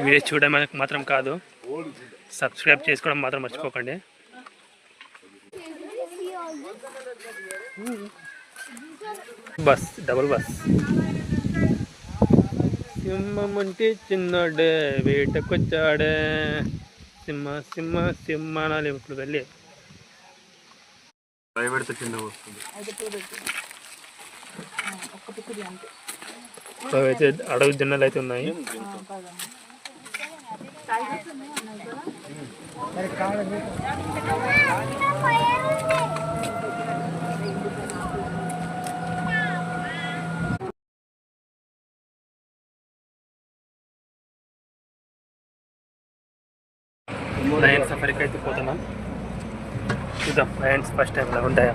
Video చూడడానికి మాత్రం కాదు, సబ్స్క్రైబ్ చేసుకోవడం మాత్రం మర్చిపోకండి. Bus, double bus. సింహం అంటే చిన్నడే వేటకొచ్చాడే, సింహ సింహ సింహానాలు ఇప్పుడు వెళ్ళి భయపెడితే చిన్న వస్తుంది. అయితే అడవి జొన్నలు అయితే ఉన్నాయి. లయన్ సఫారీకి అయితే పోతున్నాం. చూద్దాం లయన్స్ ఫస్ట్ టైం ఎలా ఉంటాయా.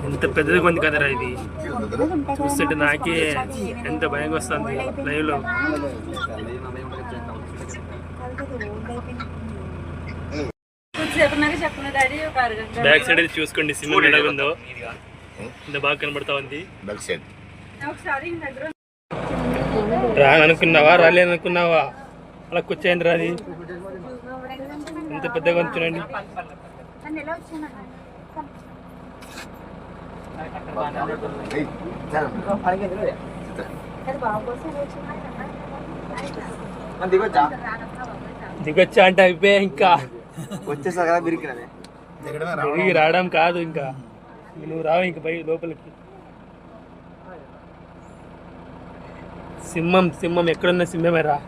ఎంత పెద్దదిగా ఉంది కదరా ఇది, చూస్తుంటే నాకే ఎంత భయంగా వస్తుంది లైవ్ లో. బ్యాక్ సైడ్ అయితే చూసుకోండి, సింహం ఎలా ఉందో, ఎంత బాగా కనబడతా ఉంది. రాననుకున్నావా రాలేననుకున్నావా, అలా కూర్చోండి రాది, ఎంత పెద్దగా ఉంచునండి. దిగొచ్చా అంటే అయిపోయా, ఇంకా వచ్చేసా కదా తిరిగి రావడం కాదు, ఇంకా నువ్వు రావు ఇంక పై లోపలికి. సింహం సింహం ఎక్కడున్న సింహమే రా.